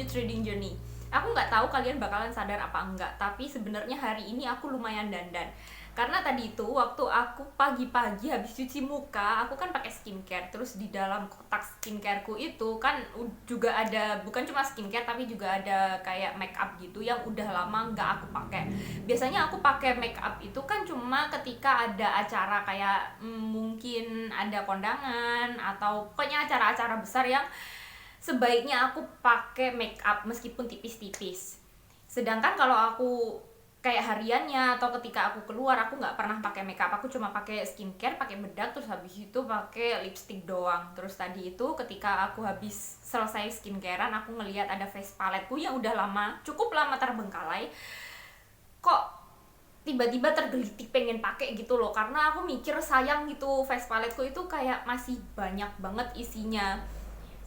lanjut trading journey. Aku nggak tahu kalian bakalan sadar apa enggak, tapi sebenarnya hari ini aku lumayan dandan. Karena tadi itu waktu aku pagi-pagi habis cuci muka, aku kan pakai skincare. Terus di dalam kotak skincareku itu kan juga ada, bukan cuma skincare tapi juga ada kayak make up gitu yang udah lama nggak aku pakai. Biasanya aku pakai make up itu kan cuma ketika ada acara kayak mungkin ada kondangan atau pokoknya acara-acara besar yang sebaiknya aku pakai make up meskipun tipis-tipis. Sedangkan kalau aku kayak hariannya atau ketika aku keluar, aku nggak pernah pakai make up. Aku cuma pakai skincare, pakai bedak, terus habis itu pakai lipstick doang. Terus tadi itu ketika aku habis selesai skincarean, aku ngelihat ada face paletteku yang udah lama, cukup lama terbengkalai. Kok tiba-tiba tergelitik pengen pakai gitu loh, karena aku mikir sayang gitu, face paletteku itu kayak masih banyak banget isinya,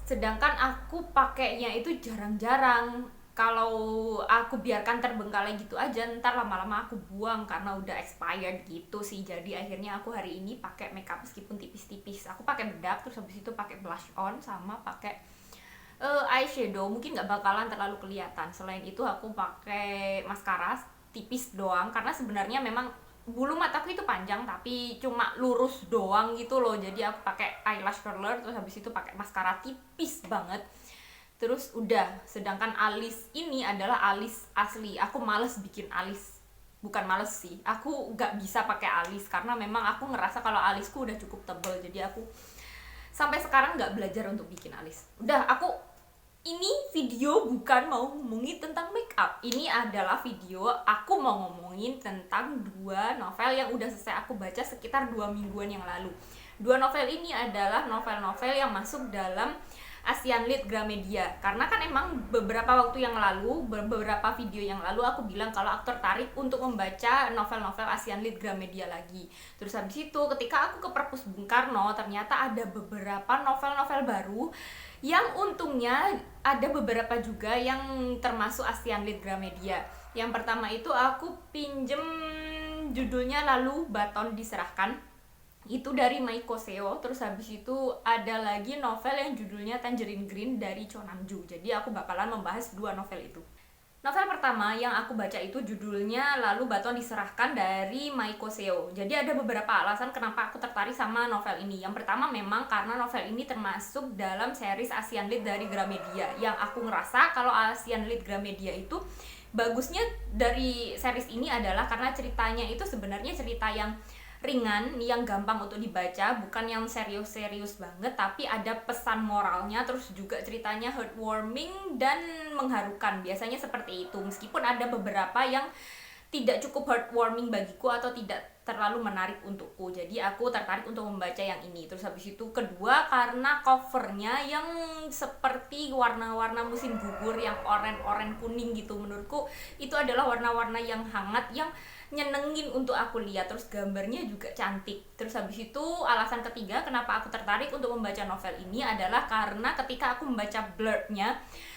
sedangkan aku pakainya itu jarang-jarang. Kalau aku biarkan terbengkalai gitu aja, ntar lama-lama aku buang karena udah expired gitu sih. Jadi akhirnya aku hari ini pakai makeup meskipun tipis-tipis. Aku pakai bedak, terus habis itu pakai blush on sama pakai eyeshadow. Mungkin nggak bakalan terlalu kelihatan. Selain itu aku pakai maskara tipis doang, karena sebenarnya memang bulu mataku itu panjang tapi cuma lurus doang gitu loh. Jadi aku pakai eyelash curler, terus habis itu pakai maskara tipis banget. Terus udah, sedangkan alis ini adalah alis asli. Aku males bikin alis. Bukan males sih, aku nggak bisa pakai alis karena memang aku ngerasa kalau alisku udah cukup tebal. Jadi aku sampai sekarang nggak belajar untuk bikin alis. Udah, aku ini video bukan mau ngomongin tentang make up. Ini adalah video aku mau ngomongin tentang dua novel yang udah selesai aku baca sekitar 2 mingguan yang lalu. Dua novel ini adalah novel-novel yang masuk dalam Asian Lit Gramedia. Karena kan emang beberapa waktu yang lalu, beberapa video yang lalu aku bilang kalau aku tertarik untuk membaca novel-novel Asian Lit Gramedia lagi. Terus habis itu ketika aku ke Perpus Bung Karno, ternyata ada beberapa novel-novel baru yang untungnya ada beberapa juga yang termasuk Asian Lit Gramedia. Yang pertama itu aku pinjem judulnya Lalu Baton Diserahkan, itu dari Maiko Seo. Terus habis itu ada lagi novel yang judulnya Tangerine Green dari Cho Namju. Jadi aku bakalan membahas dua novel itu. Novel pertama yang aku baca itu judulnya Lalu Baton Diserahkan dari Maiko Seo. Jadi ada beberapa alasan kenapa aku tertarik sama novel ini. Yang pertama memang karena novel ini termasuk dalam series Asian Lit dari Gramedia, yang aku ngerasa kalau Asian Lit Gramedia itu bagusnya dari series ini adalah karena ceritanya itu sebenarnya cerita yang ringan, yang gampang untuk dibaca, bukan yang serius-serius banget, tapi ada pesan moralnya, terus juga ceritanya heartwarming dan mengharukan. Biasanya seperti itu, meskipun ada beberapa yang tidak cukup heartwarming bagiku atau tidak terlalu menarik untukku. Jadi aku tertarik untuk membaca yang ini. Terus habis itu kedua karena covernya yang seperti warna-warna musim gugur yang oranye-oranye kuning gitu. Menurutku itu adalah warna-warna yang hangat, yang nyenengin untuk aku lihat. Terus gambarnya juga cantik. Terus habis itu alasan ketiga kenapa aku tertarik untuk membaca novel ini adalah karena ketika aku membaca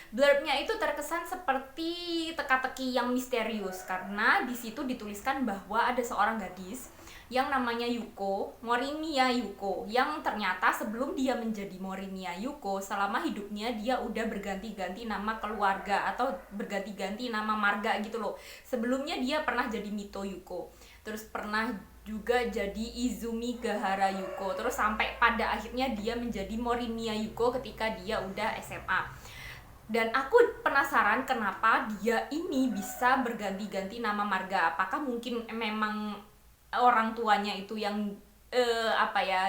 blurbnya itu terkesan seperti teka-teki yang misterius, karena di situ dituliskan bahwa ada seorang gadis yang namanya Yuko, Morimiya Yuko, yang ternyata sebelum dia menjadi Morimiya Yuko, selama hidupnya dia udah berganti-ganti nama keluarga atau berganti-ganti nama marga gitu loh. Sebelumnya dia pernah jadi Mito Yuko, terus pernah juga jadi Izumi Gahara Yuko, terus sampai pada akhirnya dia menjadi Morimiya Yuko ketika dia udah SMA. Dan aku penasaran kenapa dia ini bisa berganti-ganti nama marga. Apakah mungkin memang orang tuanya itu yang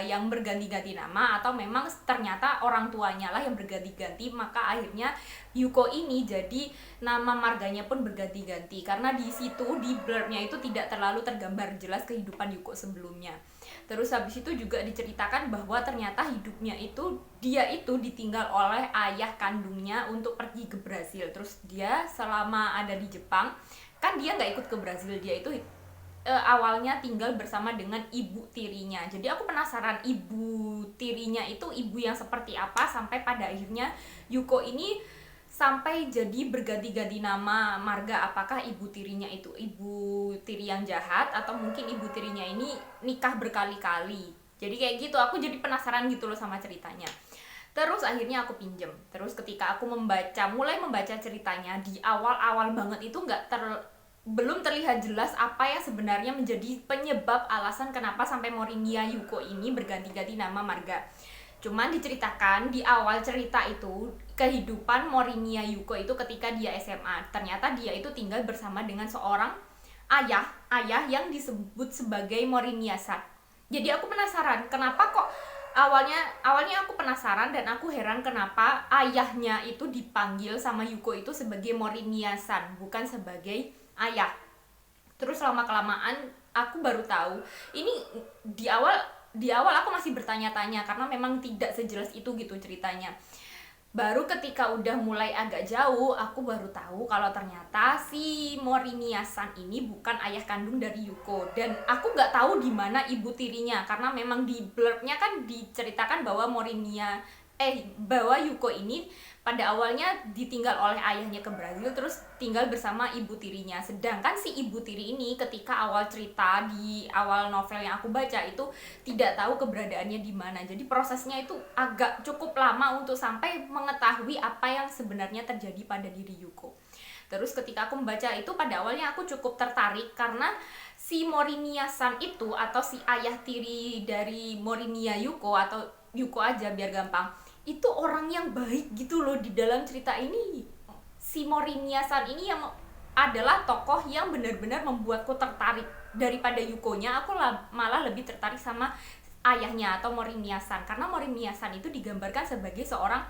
yang berganti-ganti nama, atau memang ternyata orang tuanya lah yang berganti-ganti, maka akhirnya Yuko ini jadi nama marganya pun berganti-ganti. Karena di situ di blurbnya itu tidak terlalu tergambar jelas kehidupan Yuko sebelumnya. Terus habis itu juga diceritakan bahwa ternyata hidupnya itu dia itu ditinggal oleh ayah kandungnya untuk pergi ke Brasil. Terus dia selama ada di Jepang, kan dia nggak ikut ke Brasil, dia itu awalnya tinggal bersama dengan ibu tirinya. Jadi aku penasaran ibu tirinya itu ibu yang seperti apa sampai pada akhirnya Yuko ini sampai jadi berganti-ganti nama marga. Apakah ibu tirinya itu ibu tiri yang jahat, atau mungkin ibu tirinya ini nikah berkali-kali. Jadi kayak gitu, aku jadi penasaran gitu loh sama ceritanya. Terus akhirnya aku pinjem. Terus ketika aku mulai membaca ceritanya, di awal-awal banget itu belum terlihat jelas apa yang sebenarnya menjadi penyebab alasan kenapa sampai Morinia Yuko ini berganti-ganti nama marga. Cuman diceritakan di awal cerita itu, kehidupan Morinia Yuko itu ketika dia SMA. Ternyata dia itu tinggal bersama dengan seorang ayah yang disebut sebagai Morinia-san. Jadi aku penasaran, kenapa kok awalnya aku penasaran dan aku heran kenapa ayahnya itu dipanggil sama Yuko itu sebagai Morinia-san, bukan sebagai ayah. Terus lama-kelamaan aku baru tahu. Ini di awal aku masih bertanya-tanya karena memang tidak sejelas itu gitu ceritanya. Baru ketika udah mulai agak jauh, aku baru tahu kalau ternyata si Morinia-san ini bukan ayah kandung dari Yuko. Dan aku nggak tahu di mana ibu tirinya, karena memang di blurbnya kan diceritakan bahwa bahwa Yuko ini pada awalnya ditinggal oleh ayahnya ke Brazil, terus tinggal bersama ibu tirinya. Sedangkan si ibu tiri ini ketika awal cerita di awal novel yang aku baca itu tidak tahu keberadaannya di mana. Jadi prosesnya itu agak cukup lama untuk sampai mengetahui apa yang sebenarnya terjadi pada diri Yuko. Terus ketika aku membaca itu, pada awalnya aku cukup tertarik karena si Morinia-san itu, atau si ayah tiri dari Morinia Yuko, atau Yuko aja biar gampang, itu orang yang baik gitu loh. Di dalam cerita ini si Morinia-san ini yang adalah tokoh yang benar-benar membuatku tertarik. Daripada Yuko-nya, aku malah lebih tertarik sama ayahnya atau Morinia-san, karena Morinia-san itu digambarkan sebagai seorang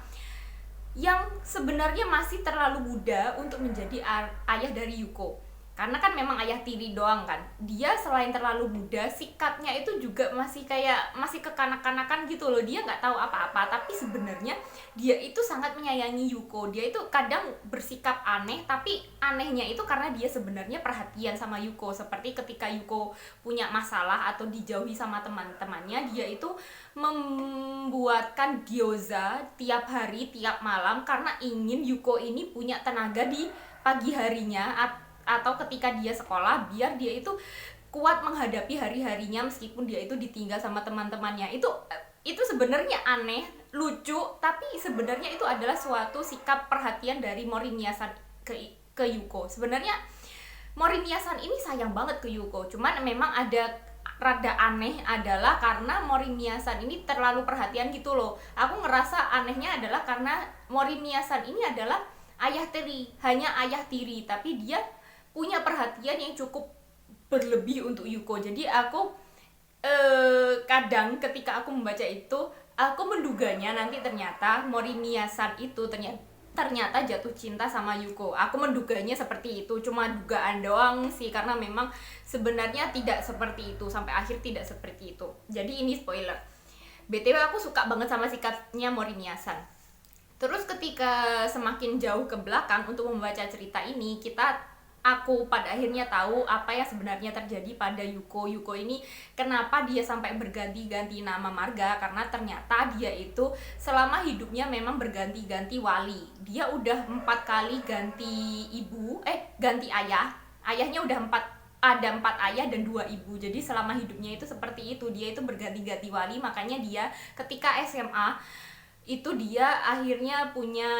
yang sebenarnya masih terlalu muda untuk menjadi ayah dari Yuko. Karena kan memang ayah tiri doang kan. Dia selain terlalu muda, sikapnya itu juga masih kekanak-kanakan gitu loh. Dia nggak tahu apa-apa, tapi sebenarnya dia itu sangat menyayangi Yuko. Dia itu kadang bersikap aneh, tapi anehnya itu karena dia sebenarnya perhatian sama Yuko. Seperti ketika Yuko punya masalah atau dijauhi sama teman-temannya, dia itu membuatkan gyoza tiap hari, tiap malam, karena ingin Yuko ini punya tenaga di pagi harinya atau ketika dia sekolah, biar dia itu kuat menghadapi hari-harinya meskipun dia itu ditinggal sama teman-temannya. Itu sebenarnya aneh, lucu, tapi sebenarnya itu adalah suatu sikap perhatian dari Morinia-san ke Yuko. Sebenarnya Morinia-san ini sayang banget ke Yuko, cuman memang ada rada aneh adalah karena Morinia-san ini terlalu perhatian gitu loh. Aku ngerasa anehnya adalah karena Morinia-san ini adalah ayah tiri, hanya ayah tiri, tapi dia punya perhatian yang cukup berlebih untuk Yuko. Jadi aku kadang ketika aku membaca itu, aku menduganya nanti ternyata Morinia-san itu ternyata jatuh cinta sama Yuko. Aku menduganya seperti itu, cuma dugaan doang sih, karena memang sebenarnya tidak seperti itu, sampai akhir tidak seperti itu. Jadi ini spoiler. BTW aku suka banget sama sikapnya Morinia-san. Terus ketika semakin jauh ke belakang untuk membaca cerita ini, aku pada akhirnya tahu apa yang sebenarnya terjadi pada Yuko. Yuko ini kenapa dia sampai berganti-ganti nama marga, karena ternyata dia itu selama hidupnya memang berganti-ganti wali. Dia udah 4 kali ganti ayah. Ayahnya udah 4 ayah dan 2 ibu. Jadi selama hidupnya itu seperti itu, dia itu berganti-ganti wali. Makanya dia ketika SMA itu dia akhirnya punya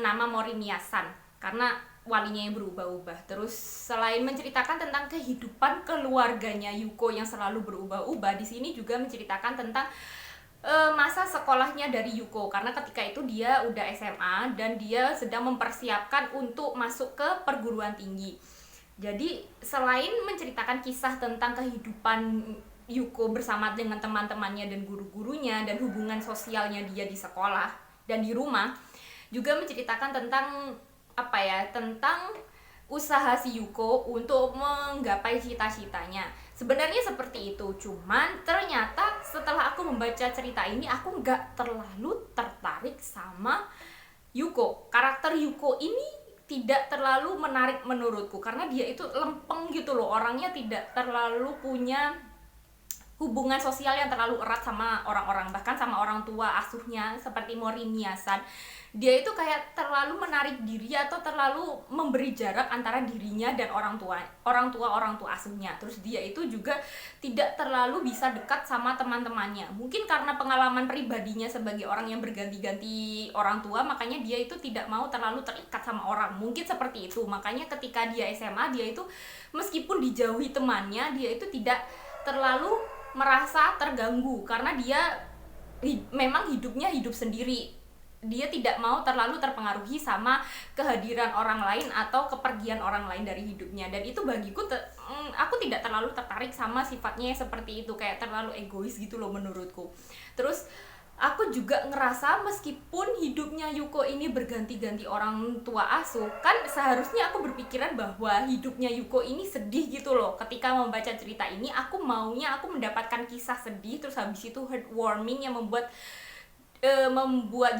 nama Morinia-san karena walinya yang berubah-ubah. Terus selain menceritakan tentang kehidupan keluarganya Yuko yang selalu berubah-ubah, di sini juga menceritakan tentang masa sekolahnya dari Yuko, karena ketika itu dia udah SMA dan dia sedang mempersiapkan untuk masuk ke perguruan tinggi. Jadi selain menceritakan kisah tentang kehidupan Yuko bersama dengan teman-temannya dan guru-gurunya dan hubungan sosialnya dia di sekolah dan di rumah, juga menceritakan tentang tentang usaha si Yuko untuk menggapai cita-citanya. Sebenarnya seperti itu, cuman ternyata setelah aku membaca cerita ini, aku nggak terlalu tertarik sama Yuko. Karakter Yuko ini tidak terlalu menarik menurutku, karena dia itu lempeng gitu loh, orangnya tidak terlalu punya hubungan sosial yang terlalu erat sama orang-orang, bahkan sama orang orang tua asuhnya seperti Mori Miyasan, dia itu kayak terlalu menarik diri atau terlalu memberi jarak antara dirinya dan orang tua asuhnya. Terus dia itu juga tidak terlalu bisa dekat sama teman-temannya. Mungkin karena pengalaman pribadinya sebagai orang yang berganti-ganti orang tua, makanya dia itu tidak mau terlalu terikat sama orang. Mungkin seperti itu. Makanya ketika dia SMA, dia itu meskipun dijauhi temannya, dia itu tidak terlalu merasa terganggu karena dia memang hidupnya hidup sendiri. Dia tidak mau terlalu terpengaruhi sama kehadiran orang lain atau kepergian orang lain dari hidupnya. Dan itu bagiku aku tidak terlalu tertarik sama sifatnya seperti itu, kayak terlalu egois gitu loh menurutku. Terus aku juga ngerasa meskipun hidupnya Yuko ini berganti-ganti orang tua asuh, kan seharusnya aku berpikiran bahwa hidupnya Yuko ini sedih gitu loh. Ketika membaca cerita ini, aku maunya aku mendapatkan kisah sedih, terus habis itu heartwarming yang membuat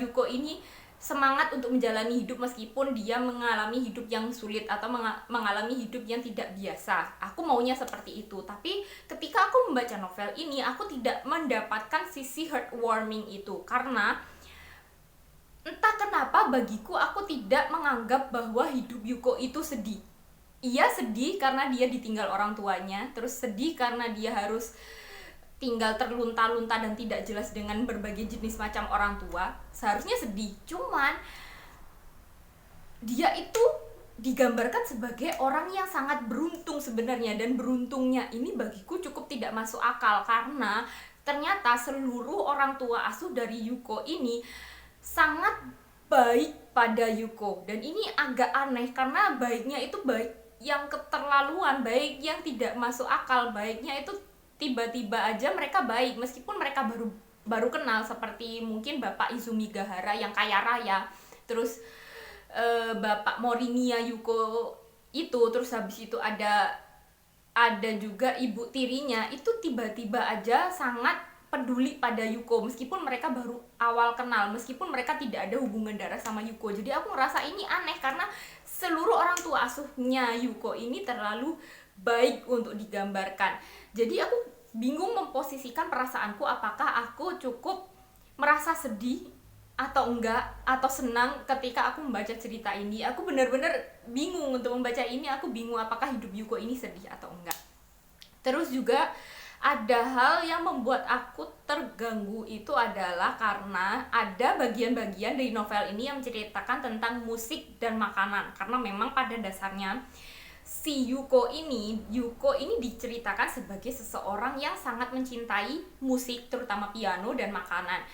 Yuko ini semangat untuk menjalani hidup meskipun dia mengalami hidup yang sulit atau mengalami hidup yang tidak biasa. Aku maunya seperti itu. Tapi ketika aku membaca novel ini, aku tidak mendapatkan sisi heartwarming itu karena entah kenapa bagiku aku tidak menganggap bahwa hidup Yuko itu sedih. Ia sedih karena dia ditinggal orang tuanya, terus sedih karena dia harus tinggal terlunta-lunta dan tidak jelas dengan berbagai jenis macam orang tua. Seharusnya sedih, cuman dia itu digambarkan sebagai orang yang sangat beruntung sebenarnya. Dan beruntungnya ini bagiku cukup tidak masuk akal karena ternyata seluruh orang tua asuh dari Yuko ini sangat baik pada Yuko. Dan ini agak aneh karena baiknya itu baik yang keterlaluan, baik yang tidak masuk akal. Baiknya itu tiba-tiba aja mereka baik meskipun mereka baru kenal, seperti mungkin Bapak Izumi Gahara yang kaya raya, terus Bapak Morimiya Yuko itu, terus habis itu ada juga ibu tirinya itu tiba-tiba aja sangat peduli pada Yuko meskipun mereka baru awal kenal, meskipun mereka tidak ada hubungan darah sama Yuko. Jadi aku ngerasa ini aneh karena seluruh orang tua asuhnya Yuko ini terlalu baik untuk digambarkan. Jadi aku bingung memposisikan perasaanku, apakah aku cukup merasa sedih atau enggak, atau senang ketika aku membaca cerita ini. Aku benar-benar bingung untuk membaca ini. Aku bingung apakah hidup Yuko ini sedih atau enggak. Terus juga ada hal yang membuat aku terganggu, itu adalah karena ada bagian-bagian dari novel ini yang menceritakan tentang musik dan makanan. Karena memang pada dasarnya si Yuko ini diceritakan sebagai seseorang yang sangat mencintai musik, terutama piano dan makanan.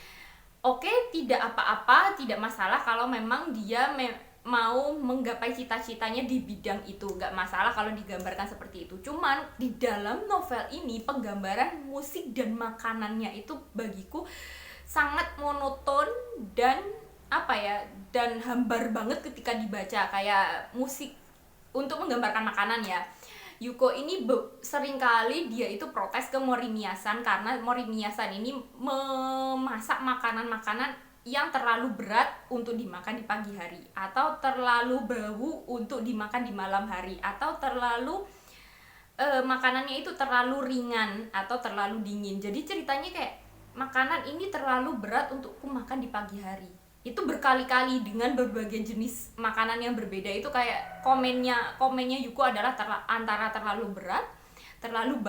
Oke, tidak apa-apa, tidak masalah kalau memang dia mau menggapai cita-citanya di bidang itu, gak masalah kalau digambarkan seperti itu. Cuman di dalam novel ini penggambaran musik dan makanannya itu bagiku sangat monoton dan dan hambar banget ketika dibaca. Kayak musik untuk menggambarkan makanan ya, Yuko ini seringkali dia itu protes ke Mori Miyasan karena Mori Miyasan ini memasak makanan-makanan yang terlalu berat untuk dimakan di pagi hari, atau terlalu bau untuk dimakan di malam hari, atau terlalu makanannya itu terlalu ringan atau terlalu dingin. Jadi ceritanya kayak makanan ini terlalu berat untuk aku makan di pagi hari. Itu berkali-kali dengan berbagai jenis makanan yang berbeda. Itu kayak komennya Yuko adalah antara terlalu berat, terlalu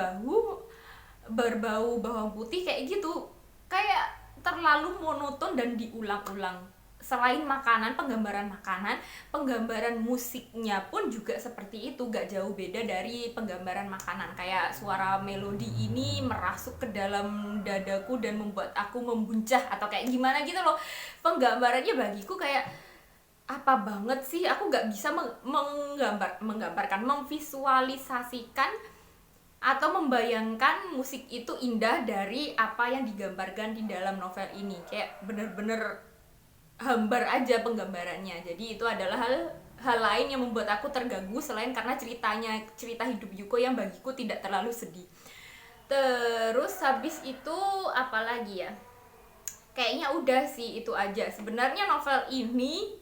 berbau bawang putih kayak gitu. Kayak terlalu monoton dan diulang-ulang. Selain makanan, penggambaran musiknya pun juga seperti itu, gak jauh beda dari penggambaran makanan. Kayak suara melodi ini merasuk ke dalam dadaku dan membuat aku membuncah atau kayak gimana gitu loh. Penggambarannya bagiku kayak apa banget sih, aku gak bisa menggambarkan, memvisualisasikan atau membayangkan musik itu indah dari apa yang digambarkan di dalam novel ini. Kayak bener-bener hambar aja penggambarannya. Jadi itu adalah hal lain yang membuat aku terganggu, selain karena cerita hidup Yuko yang bagiku tidak terlalu sedih. Terus habis itu apalagi ya, kayaknya udah sih itu aja sebenarnya novel ini.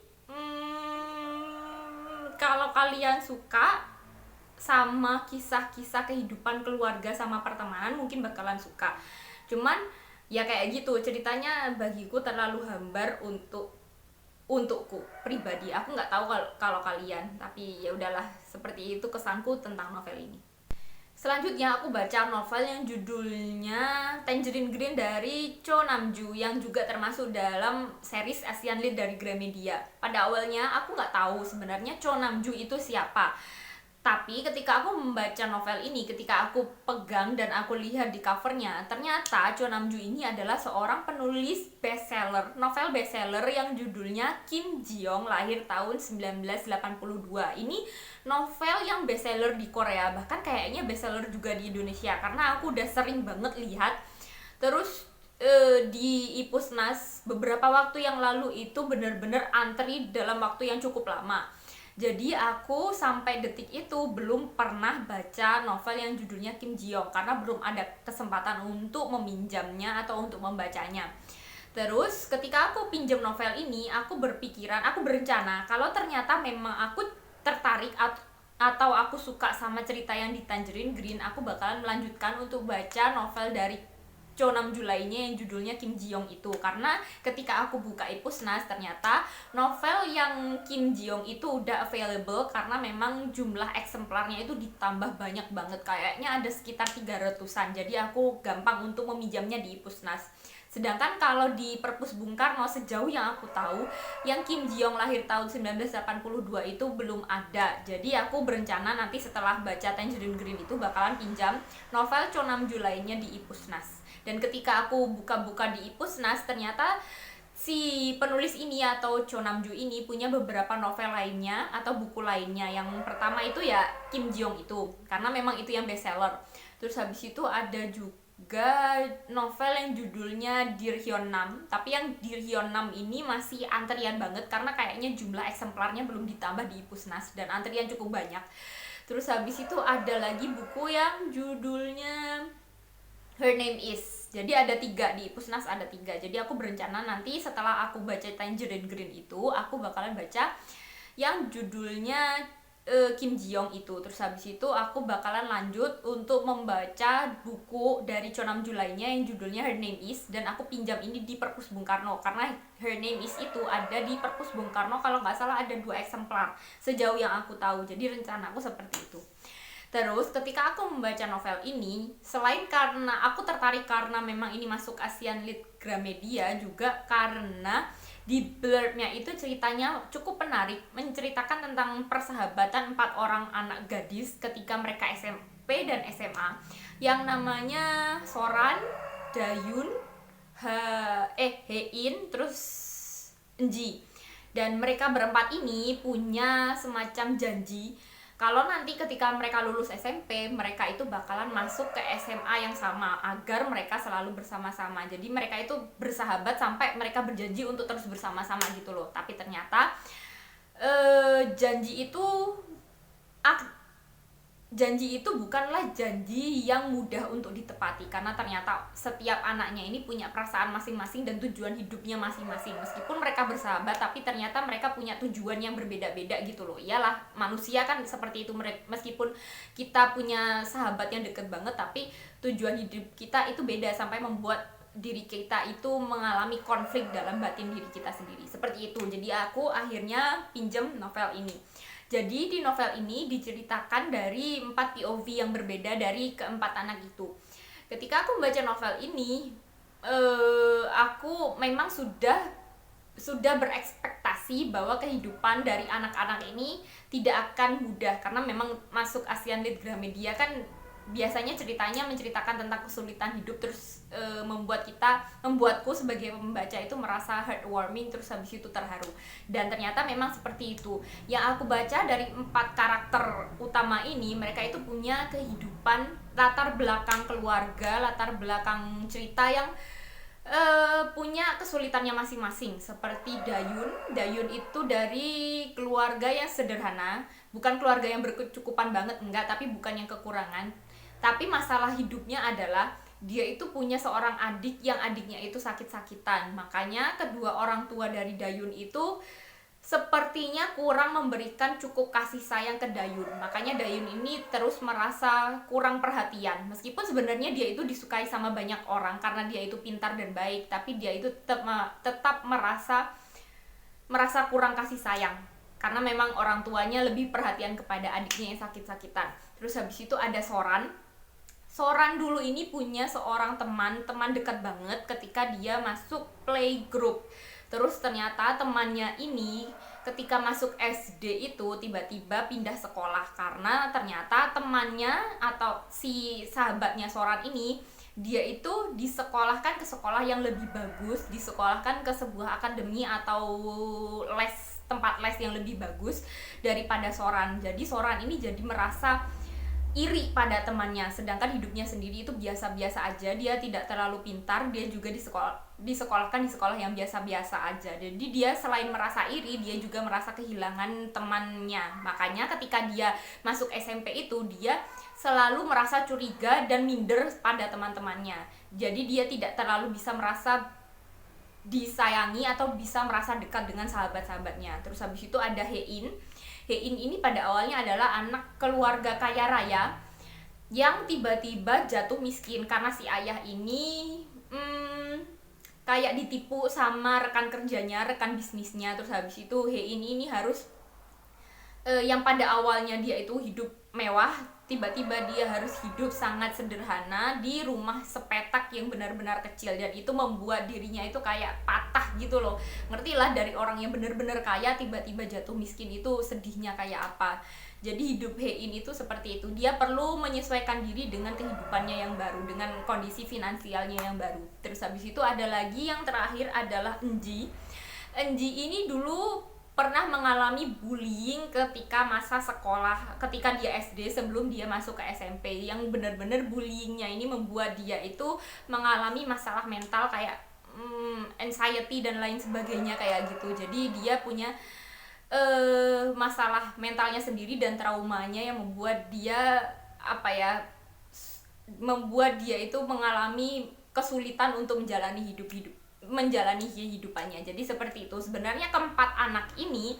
Kalau kalian suka sama kisah-kisah kehidupan keluarga sama pertemanan, mungkin bakalan suka. Cuman Ya kayak gitu ceritanya, bagiku terlalu hambar untukku pribadi. Aku nggak tahu kalau kalian, tapi ya udahlah, seperti itu kesanku tentang novel ini. Selanjutnya aku baca novel yang judulnya Tangerine Green dari Cho Namju, yang juga termasuk dalam series Asian Lead dari Gramedia. Pada awalnya aku nggak tahu sebenarnya Cho Namju itu siapa. Tapi ketika aku membaca novel ini, ketika aku pegang dan aku lihat di covernya, ternyata Cho Namju ini adalah seorang penulis bestseller, novel bestseller yang judulnya Kim Ji-young, lahir tahun 1982. Ini novel yang bestseller di Korea, bahkan kayaknya bestseller juga di Indonesia, karena aku udah sering banget lihat. Terus di Ipusnas beberapa waktu yang lalu itu benar-benar antri dalam waktu yang cukup lama. Jadi aku sampai detik itu belum pernah baca novel yang judulnya Kim Ji-young, karena belum ada kesempatan untuk meminjamnya atau untuk membacanya. Terus ketika aku pinjam novel ini, aku berencana kalau ternyata memang aku tertarik atau aku suka sama cerita yang di Tangerine Green, aku bakalan melanjutkan untuk baca novel dari Cho Namju lainnya yang judulnya Kim Ji-young itu. Karena ketika aku buka Ipusnas, ternyata novel yang Kim Ji-young itu udah available, karena memang jumlah eksemplarnya itu ditambah banyak banget, kayaknya ada sekitar 300-an. Jadi aku gampang untuk meminjamnya di Ipusnas. Sedangkan kalau di Perpus Bung Karno, sejauh yang aku tahu, yang Kim Ji-young lahir tahun 1982 itu belum ada. Jadi aku berencana nanti setelah baca Tangerine Green itu bakalan pinjam novel Cho Namju lainnya di Ipusnas. Dan ketika aku buka-buka di Ipusnas, ternyata si penulis ini atau Cho Namju ini punya beberapa novel lainnya atau buku lainnya. Yang pertama itu ya Kim Ji-young itu, karena memang itu yang bestseller. Terus habis itu ada juga novel yang judulnya Dear Hyun Nam, tapi yang Dear Hyun Nam ini masih antrian banget, karena kayaknya jumlah eksemplarnya belum ditambah di Ipusnas dan antrian cukup banyak. Terus habis itu ada lagi buku yang judulnya Her Name Is. Jadi ada 3 di Ipusnas, ada 3. Jadi aku berencana nanti setelah aku baca Tangerine Green itu, aku bakalan baca yang judulnya Kim Ji-young itu. Terus habis itu aku bakalan lanjut untuk membaca buku dari Cho Namju lainnya yang judulnya Her Name Is, dan aku pinjam ini di Perpus Bung Karno, karena Her Name Is itu ada di Perpus Bung Karno, kalau nggak salah ada 2 eksemplar sejauh yang aku tahu. Jadi rencana aku seperti itu. Terus ketika aku membaca novel ini, selain karena aku tertarik karena memang ini masuk Asian Lead Gramedia, juga karena di blurbnya itu ceritanya cukup menarik, menceritakan tentang persahabatan 4 orang anak gadis ketika mereka SMP dan SMA, yang namanya Soran, Dayun, Hein, terus Enji. Dan mereka berempat ini punya semacam janji kalau nanti ketika mereka lulus SMP, mereka itu bakalan masuk ke SMA yang sama agar mereka selalu bersama-sama. Jadi mereka itu bersahabat sampai mereka berjanji untuk terus bersama-sama gitu loh. Tapi ternyata janji itu bukanlah janji yang mudah untuk ditepati, karena ternyata setiap anaknya ini punya perasaan masing-masing dan tujuan hidupnya masing-masing. Meskipun mereka bersahabat, tapi ternyata mereka punya tujuan yang berbeda-beda gitu loh. Iyalah, manusia kan seperti itu, meskipun kita punya sahabat yang deket banget, tapi tujuan hidup kita itu beda, sampai membuat diri kita itu mengalami konflik dalam batin diri kita sendiri. Seperti itu. Jadi aku akhirnya pinjam novel ini. Jadi di novel ini diceritakan dari 4 POV yang berbeda dari keempat anak itu. Ketika aku membaca novel ini, aku memang sudah berekspektasi bahwa kehidupan dari anak-anak ini tidak akan mudah, karena memang masuk Asian Lead Gramedia kan biasanya ceritanya menceritakan tentang kesulitan hidup, terus membuatku sebagai pembaca itu merasa heartwarming, terus habis itu terharu. Dan ternyata memang seperti itu. Yang aku baca dari 4 karakter utama ini, mereka itu punya kehidupan, latar belakang keluarga, latar belakang cerita yang punya kesulitannya masing-masing. Seperti Dayun itu dari keluarga yang sederhana, bukan keluarga yang berkecukupan banget, enggak, tapi bukan yang kekurangan. Tapi masalah hidupnya adalah dia itu punya seorang adik yang adiknya itu sakit-sakitan. Makanya kedua orang tua dari Dayun itu sepertinya kurang memberikan cukup kasih sayang ke Dayun. Makanya Dayun ini terus merasa kurang perhatian. Meskipun sebenarnya dia itu disukai sama banyak orang karena dia itu pintar dan baik, tapi dia itu tetap merasa kurang kasih sayang. Karena memang orang tuanya lebih perhatian kepada adiknya yang sakit-sakitan. Terus habis itu ada Soran. Soran dulu ini punya seorang teman dekat banget ketika dia masuk playgroup. Terus ternyata temannya ini ketika masuk SD itu tiba-tiba pindah sekolah karena ternyata temannya atau si sahabatnya Soran ini dia itu disekolahkan ke sekolah yang lebih bagus, disekolahkan ke sebuah akademi atau tempat les yang lebih bagus daripada Soran. Jadi Soran ini jadi merasa iri pada temannya, sedangkan hidupnya sendiri itu biasa-biasa aja. Dia tidak terlalu pintar, dia juga disekolahkan di sekolah yang biasa-biasa aja. Jadi dia selain merasa iri, dia juga merasa kehilangan temannya. Makanya ketika dia masuk SMP itu, dia selalu merasa curiga dan minder pada teman-temannya. Jadi dia tidak terlalu bisa merasa disayangi atau bisa merasa dekat dengan sahabat-sahabatnya. Terus habis itu ada Hein. Hein ini pada awalnya adalah anak keluarga kaya raya yang tiba-tiba jatuh miskin karena si ayah ini kayak ditipu sama rekan kerjanya, rekan bisnisnya. Terus habis itu Hein ini harus yang pada awalnya dia itu hidup mewah, tiba-tiba dia harus hidup sangat sederhana di rumah sepetak yang benar-benar kecil, dan itu membuat dirinya itu kayak patah gitu loh. Ngerti lah, dari orang yang benar-benar kaya tiba-tiba jatuh miskin itu sedihnya kayak apa. Jadi hidup Hein itu seperti itu, dia perlu menyesuaikan diri dengan kehidupannya yang baru, dengan kondisi finansialnya yang baru. Terus habis itu ada lagi yang terakhir adalah Enji. Enji ini dulu pernah mengalami bullying ketika masa sekolah, ketika dia SD sebelum dia masuk ke SMP, yang benar-benar bullyingnya ini membuat dia itu mengalami masalah mental kayak anxiety dan lain sebagainya kayak gitu. Jadi dia punya masalah mentalnya sendiri dan traumanya yang membuat dia membuat dia itu mengalami kesulitan untuk menjalani kehidupannya. Jadi seperti itu. Sebenarnya keempat anak ini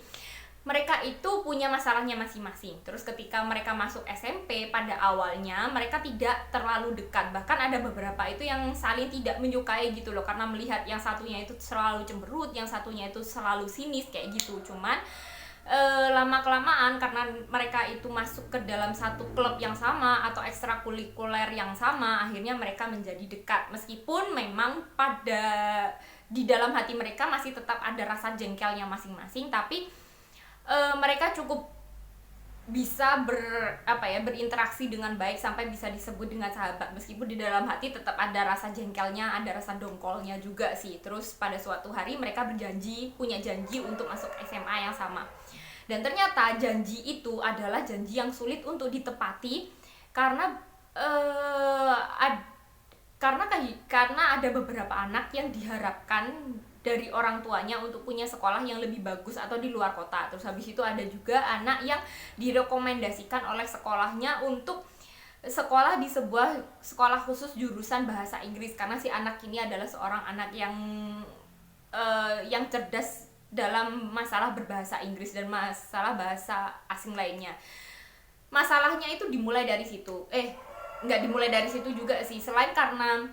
mereka itu punya masalahnya masing-masing. Terus ketika mereka masuk SMP pada awalnya mereka tidak terlalu dekat. Bahkan ada beberapa itu yang saling tidak menyukai gitu loh, karena melihat yang satunya itu selalu cemberut, yang satunya itu selalu sinis kayak gitu. Cuman lama-kelamaan karena mereka itu masuk ke dalam satu klub yang sama atau ekstrakurikuler yang sama, akhirnya mereka menjadi dekat. Meskipun memang di dalam hati mereka masih tetap ada rasa jengkelnya masing-masing, tapi mereka cukup bisa berinteraksi dengan baik sampai bisa disebut dengan sahabat. Meskipun di dalam hati tetap ada rasa jengkelnya, ada rasa dongkolnya juga sih. Terus pada suatu hari mereka punya janji untuk masuk SMA yang sama. Dan ternyata janji itu adalah janji yang sulit untuk ditepati karena karena ada beberapa anak yang diharapkan dari orang tuanya untuk punya sekolah yang lebih bagus atau di luar kota. Terus habis itu ada juga anak yang direkomendasikan oleh sekolahnya untuk sekolah di sebuah sekolah khusus jurusan bahasa Inggris, karena si anak ini adalah seorang anak yang cerdas dalam masalah berbahasa Inggris dan masalah bahasa asing lainnya. Masalahnya itu dimulai dari situ. Nggak dimulai dari situ juga sih. Selain karena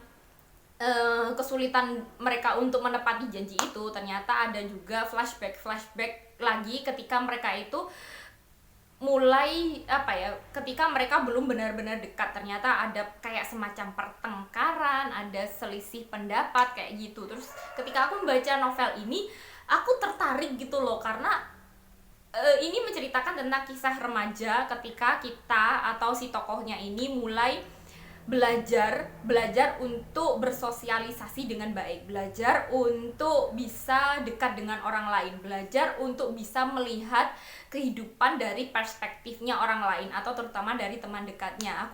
kesulitan mereka untuk menepati janji itu, ternyata ada juga flashback lagi ketika mereka itu mulai ketika mereka belum benar-benar dekat. Ternyata ada kayak semacam pertengkaran, ada selisih pendapat kayak gitu. Terus ketika aku membaca novel ini, aku tertarik gitu loh, karena ini menceritakan tentang kisah remaja ketika kita atau si tokohnya ini mulai belajar untuk bersosialisasi dengan baik, belajar untuk bisa dekat dengan orang lain, belajar untuk bisa melihat kehidupan dari perspektifnya orang lain atau terutama dari teman dekatnya.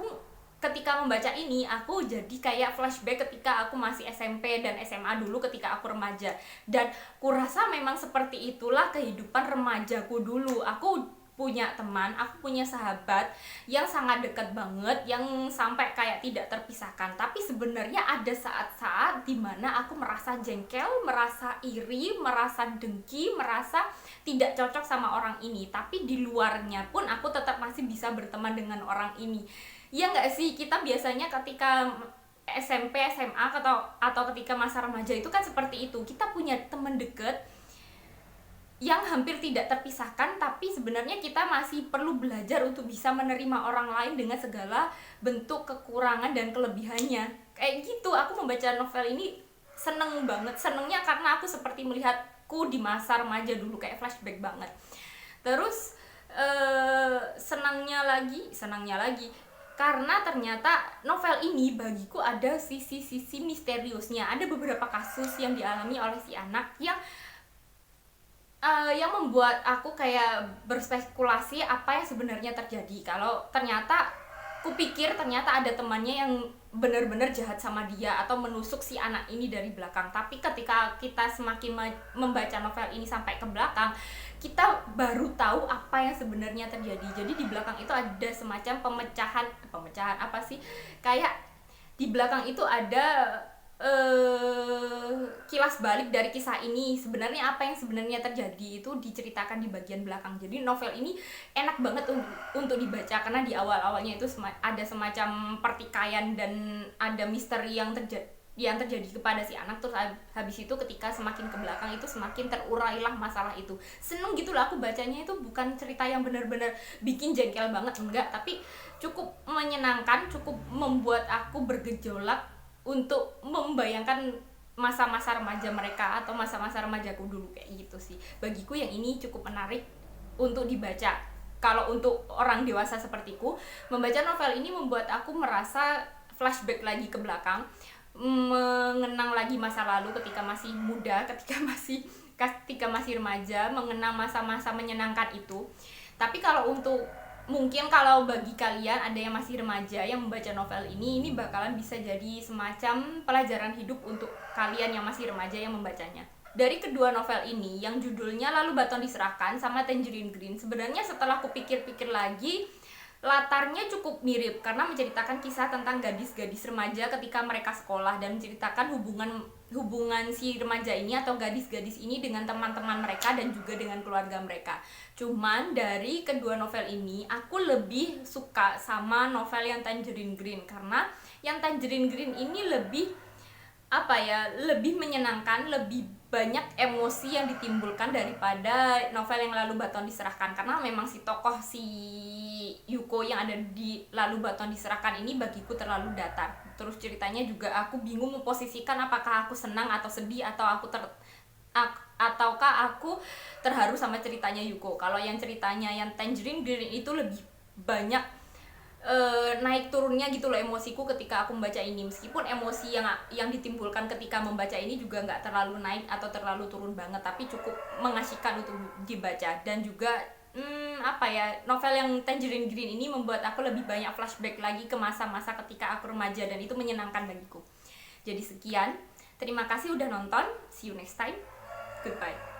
Ketika membaca ini, aku jadi kayak flashback ketika aku masih SMP dan SMA dulu ketika aku remaja. Dan kurasa memang seperti itulah kehidupan remajaku dulu. Aku punya teman, aku punya sahabat yang sangat dekat banget, yang sampai kayak tidak terpisahkan. Tapi sebenarnya ada saat-saat dimana aku merasa jengkel, merasa iri, merasa dengki, merasa tidak cocok sama orang ini. Tapi di luarnya pun aku tetap masih bisa berteman dengan orang ini. Ya nggak sih, kita biasanya ketika SMP, SMA atau ketika masa remaja itu kan seperti itu. Kita punya teman deket yang hampir tidak terpisahkan, tapi sebenarnya kita masih perlu belajar untuk bisa menerima orang lain dengan segala bentuk kekurangan dan kelebihannya. Kayak gitu, aku membaca novel ini seneng banget. Senengnya karena aku seperti melihatku di masa remaja dulu, kayak flashback banget. Terus senangnya lagi karena ternyata novel ini bagiku ada sisi-sisi misteriusnya. Ada beberapa kasus yang dialami oleh si anak yang membuat aku kayak berspekulasi apa yang sebenarnya terjadi. Kalau ternyata kupikir ternyata ada temannya yang benar-benar jahat sama dia atau menusuk si anak ini dari belakang. Tapi ketika kita semakin membaca novel ini sampai ke belakang, kita baru tahu apa yang sebenarnya terjadi. Jadi di belakang itu ada semacam pemecahan apa sih? Kayak di belakang itu ada kilas balik dari kisah ini. Sebenarnya apa yang sebenarnya terjadi itu diceritakan di bagian belakang. Jadi novel ini enak banget untuk dibaca karena di awal-awalnya itu ada semacam pertikaian dan ada misteri yang terjadi kepada si anak. Terus habis itu ketika semakin ke belakang itu semakin terurailah masalah itu. Seneng gitu lah aku bacanya. Itu bukan cerita yang benar-benar bikin jengkel banget, enggak, tapi cukup menyenangkan, cukup membuat aku bergejolak untuk membayangkan masa-masa remaja mereka atau masa-masa remajaku dulu, kayak gitu sih. Bagiku yang ini cukup menarik untuk dibaca. Kalau untuk orang dewasa sepertiku, membaca novel ini membuat aku merasa flashback lagi ke belakang, mengenang lagi masa lalu ketika masih muda, ketika masih remaja, mengenang masa-masa menyenangkan itu. Tapi mungkin kalau bagi kalian ada yang masih remaja yang membaca novel ini bakalan bisa jadi semacam pelajaran hidup untuk kalian yang masih remaja yang membacanya. Dari kedua novel ini yang judulnya Lalu Baton Diserahkan sama Tangerine Green, sebenarnya setelah aku pikir-pikir lagi, latarnya cukup mirip karena menceritakan kisah tentang gadis-gadis remaja ketika mereka sekolah dan menceritakan hubungan si remaja ini atau gadis-gadis ini dengan teman-teman mereka dan juga dengan keluarga mereka. Cuman dari kedua novel ini aku lebih suka sama novel yang Tangerine Green karena yang Tangerine Green ini lebih menyenangkan, lebih banyak emosi yang ditimbulkan daripada novel yang Lalu Baton Diserahkan. Karena memang si Yuko yang ada di Lalu Baton Diserahkan ini bagiku terlalu datar. Terus ceritanya juga aku bingung memposisikan apakah aku senang atau sedih atau ataukah aku terharu sama ceritanya Yuko. Kalau yang ceritanya yang Tangerine Green itu lebih banyak naik turunnya gitu loh emosiku ketika aku membaca ini. Meskipun emosi yang ditimbulkan ketika membaca ini juga nggak terlalu naik atau terlalu turun banget, tapi cukup mengasihkan untuk dibaca. Dan juga novel yang Tangerine Green ini membuat aku lebih banyak flashback lagi ke masa-masa ketika aku remaja dan itu menyenangkan bagiku. Jadi sekian, terima kasih udah nonton, see you next time, goodbye.